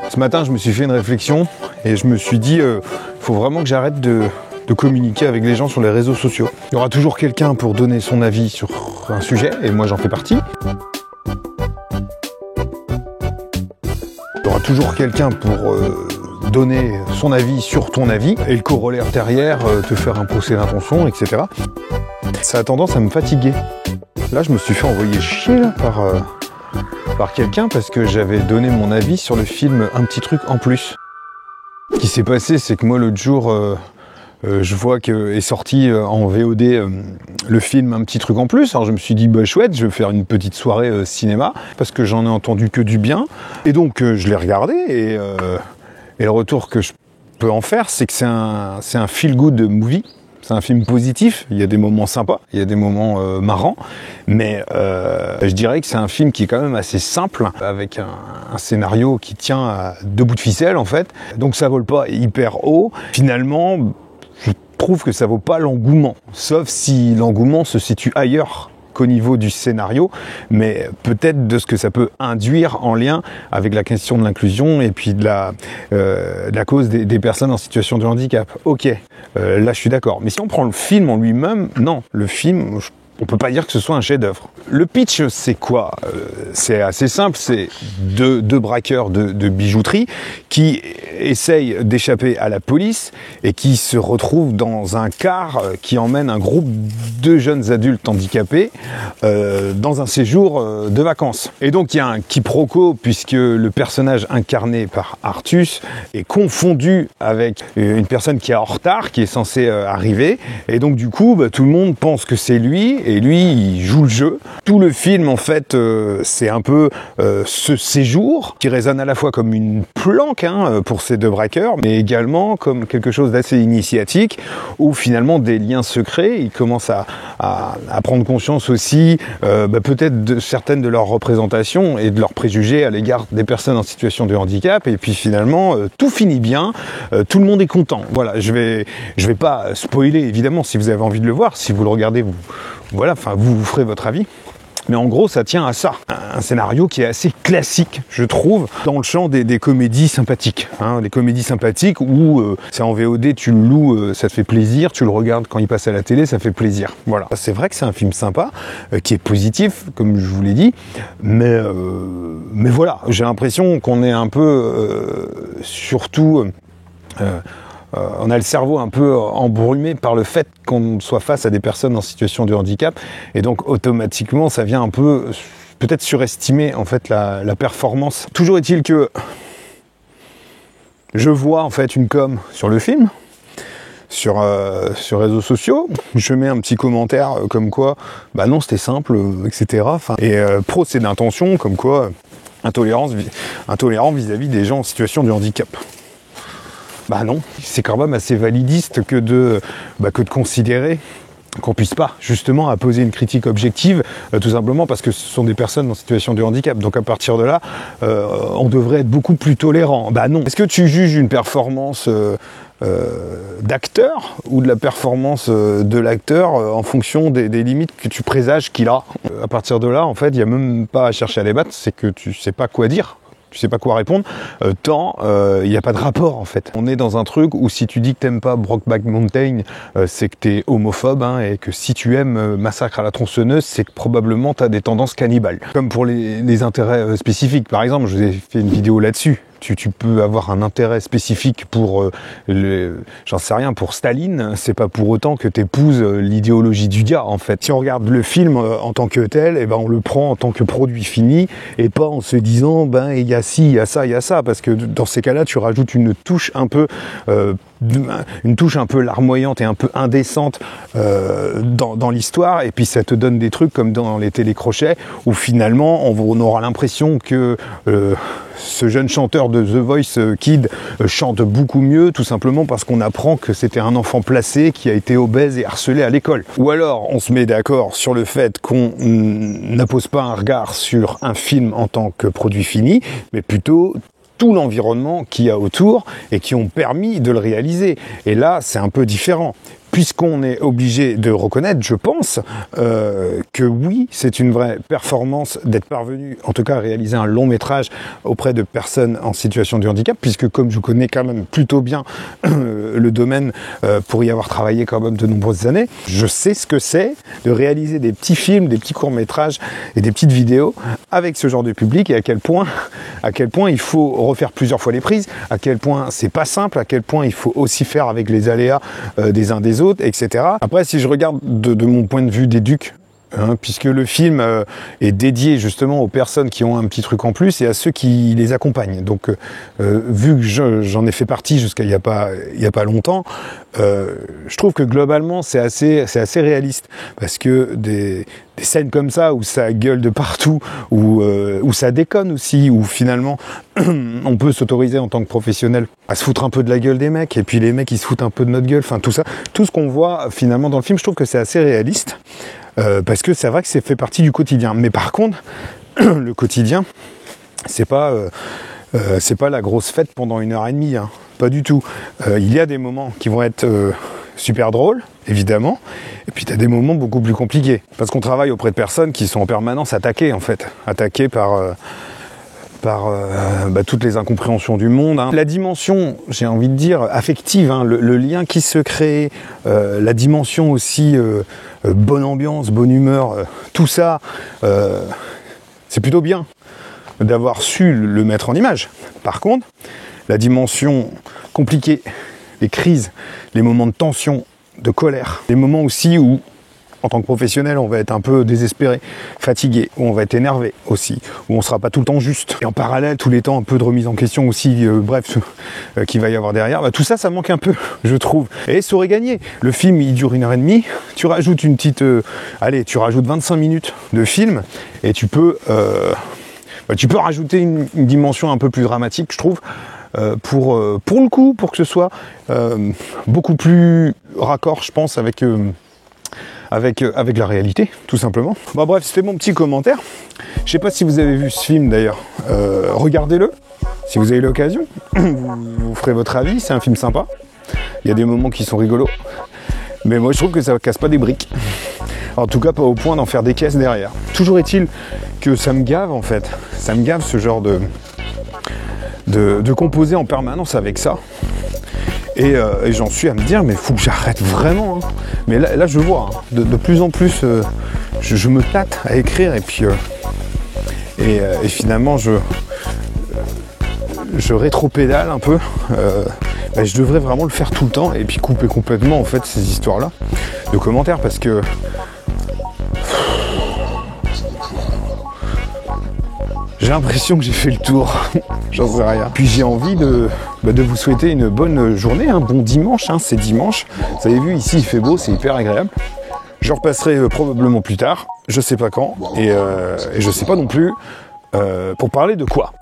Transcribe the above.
Ce matin, je me suis fait une réflexion et je me suis dit, faut vraiment que j'arrête de communiquer avec les gens sur les réseaux sociaux. Il y aura toujours quelqu'un pour donner son avis sur un sujet, et moi j'en fais partie. Il y aura toujours quelqu'un pour donner son avis sur ton avis, et le corollaire derrière, te faire un procès d'intention, etc. Ça a tendance à me fatiguer. Là, je me suis fait envoyer chier là, par quelqu'un parce que j'avais donné mon avis sur le film Un petit truc en plus. Ce qui s'est passé, c'est que moi l'autre jour, je vois qu'est sorti en VOD le film Un petit truc en plus. Alors je me suis dit, bah chouette, je vais faire une petite soirée cinéma parce que j'en ai entendu que du bien. Et donc je l'ai regardé et le retour que je peux en faire, c'est que c'est un feel-good movie. C'est un film positif, il y a des moments sympas, il y a des moments marrants, mais je dirais que c'est un film qui est quand même assez simple, avec un scénario qui tient à deux bouts de ficelle en fait, donc ça vole pas hyper haut. Finalement, je trouve que ça vaut pas l'engouement, sauf si l'engouement se situe ailleurs qu'au niveau du scénario, mais peut-être de ce que ça peut induire en lien avec la question de l'inclusion et puis de la cause des personnes en situation de handicap. Ok, là je suis d'accord. Mais si on prend le film en lui-même, non, le film, on peut pas dire que ce soit un chef-d'œuvre. Le pitch, c'est quoi? C'est assez simple, c'est deux braqueurs de bijouterie qui essayent d'échapper à la police et qui se retrouvent dans un car qui emmène un groupe de jeunes adultes handicapés dans un séjour de vacances. Et donc il y a un quiproquo puisque le personnage incarné par Artus est confondu avec une personne qui est en retard, qui est censée arriver. Et donc du coup, tout le monde pense que c'est lui. Et lui, il joue le jeu. Tout le film, en fait, c'est un peu ce séjour qui résonne à la fois comme une planque pour ces deux braqueurs, mais également comme quelque chose d'assez initiatique, où finalement des liens secrets, ils commencent à prendre conscience aussi, peut-être de certaines de leurs représentations et de leurs préjugés à l'égard des personnes en situation de handicap. Et puis finalement, tout finit bien, tout le monde est content. Voilà, je vais pas spoiler, évidemment, si vous avez envie de le voir. Si vous le regardez, vous ferez votre avis. Mais en gros, ça tient à ça. Un scénario qui est assez classique, je trouve, dans le champ des comédies sympathiques. Les comédies sympathiques où c'est en VOD, tu le loues, ça te fait plaisir, tu le regardes quand il passe à la télé, ça fait plaisir. Voilà. C'est vrai que c'est un film sympa, qui est positif, comme je vous l'ai dit, mais voilà, j'ai l'impression qu'on est un peu, surtout... on a le cerveau un peu embrumé par le fait qu'on soit face à des personnes en situation de handicap, et donc automatiquement ça vient un peu peut-être surestimer en fait la performance. Toujours est-il que je vois en fait une com sur le film sur réseaux sociaux, je mets un petit commentaire comme quoi non c'était simple, etc. Et procès d'intention comme quoi intolérant vis-à-vis des gens en situation de handicap. Non, c'est quand même assez validiste que de considérer qu'on puisse pas justement poser une critique objective, tout simplement parce que ce sont des personnes en situation de handicap. Donc à partir de là, on devrait être beaucoup plus tolérant. Non. Est-ce que tu juges une performance d'acteur ou de la performance de l'acteur en fonction des limites que tu présages qu'il a? À partir de là, en fait, il n'y a même pas à chercher à les battre, c'est que tu sais pas quoi dire. Tu sais pas quoi répondre, tant il n'y a pas de rapport en fait. On est dans un truc où si tu dis que t'aimes pas Brokeback Mountain, c'est que t'es homophobe, et que si tu aimes Massacre à la tronçonneuse, c'est que probablement t'as des tendances cannibales. Comme pour les intérêts spécifiques, par exemple, je vous ai fait une vidéo là-dessus. Tu peux avoir un intérêt spécifique pour, j'en sais rien, pour Staline, c'est pas pour autant que t'épouses l'idéologie du gars, en fait. Si on regarde le film en tant que tel, on le prend en tant que produit fini, et pas en se disant, il y a ci, il y a ça, il y a ça, parce que dans ces cas-là, tu rajoutes une touche un peu larmoyante et un peu indécente dans l'histoire, et puis ça te donne des trucs comme dans les télécrochets, où finalement, on aura l'impression que ce jeune chanteur de The Voice Kid chante beaucoup mieux, tout simplement parce qu'on apprend que c'était un enfant placé qui a été obèse et harcelé à l'école. Ou alors on se met d'accord sur le fait qu'on n'appose pas un regard sur un film en tant que produit fini, mais plutôt tout l'environnement qu'il y a autour et qui ont permis de le réaliser. Et là, c'est un peu différent. puisqu'on est obligé de reconnaître, je pense, que oui, c'est une vraie performance d'être parvenu, en tout cas à réaliser un long métrage auprès de personnes en situation de handicap, puisque comme je connais quand même plutôt bien le domaine pour y avoir travaillé quand même de nombreuses années, je sais ce que c'est de réaliser des petits films, des petits courts-métrages et des petites vidéos avec ce genre de public, et à quel point il faut refaire plusieurs fois les prises, à quel point c'est pas simple, à quel point il faut aussi faire avec les aléas des uns des autres, etc. Après, si je regarde de mon point de vue d'éduc, puisque le film est dédié justement aux personnes qui ont un petit truc en plus et à ceux qui les accompagnent. Donc, vu que j'en ai fait partie jusqu'à il y a pas longtemps, je trouve que globalement c'est assez réaliste, parce que des scènes comme ça où ça gueule de partout, où ça déconne aussi, où finalement on peut s'autoriser en tant que professionnel à se foutre un peu de la gueule des mecs, et puis les mecs ils se foutent un peu de notre gueule, enfin tout ça, tout ce qu'on voit finalement dans le film, je trouve que c'est assez réaliste. Parce que c'est vrai que c'est fait partie du quotidien. Mais par contre, le quotidien, c'est pas la grosse fête pendant 1h30, hein. Pas du tout. Il y a des moments qui vont être super drôles, évidemment, et puis tu as des moments beaucoup plus compliqués. Parce qu'on travaille auprès de personnes qui sont en permanence attaquées, en fait. Attaquées par toutes les incompréhensions du monde, hein. La dimension, j'ai envie de dire, affective, hein, le lien qui se crée, la dimension aussi bonne ambiance, bonne humeur, tout ça, c'est plutôt bien d'avoir su le mettre en image. Par contre, la dimension compliquée, les crises, les moments de tension, de colère, les moments aussi où en tant que professionnel, on va être un peu désespéré, fatigué, où on va être énervé aussi, où on sera pas tout le temps juste. Et en parallèle, tous les temps, un peu de remise en question aussi, qu'il va y avoir derrière. Tout ça, ça manque un peu, je trouve. Et ça aurait gagné. Le film, il dure 1h30. Tu rajoutes une petite... tu rajoutes 25 minutes de film, et tu peux rajouter une dimension un peu plus dramatique, je trouve, pour le coup, pour que ce soit beaucoup plus raccord, je pense, avec la réalité, tout simplement. Bon, bref, c'était mon petit commentaire. Je sais pas si vous avez vu ce film d'ailleurs. Regardez-le, si vous avez l'occasion. Vous ferez votre avis, c'est un film sympa. Il y a des moments qui sont rigolos. Mais moi, je trouve que ça casse pas des briques. En tout cas, pas au point d'en faire des caisses derrière. Toujours est-il que ça me gave, en fait. Ça me gave ce genre de composer en permanence avec ça. Et j'en suis à me dire, mais faut que j'arrête vraiment, hein. Mais là je vois, hein, de plus en plus, je me tâte à écrire, et puis et finalement je rétro-pédale un peu. Je devrais vraiment le faire tout le temps, et puis couper complètement en fait ces histoires-là de commentaires, parce que j'ai l'impression que j'ai fait le tour. J'en sais rien. Puis j'ai envie de vous souhaiter une bonne journée, un bon dimanche, hein, c'est dimanche. Vous avez vu, ici il fait beau, c'est hyper agréable. Je repasserai probablement plus tard, je sais pas quand, et je sais pas non plus pour parler de quoi.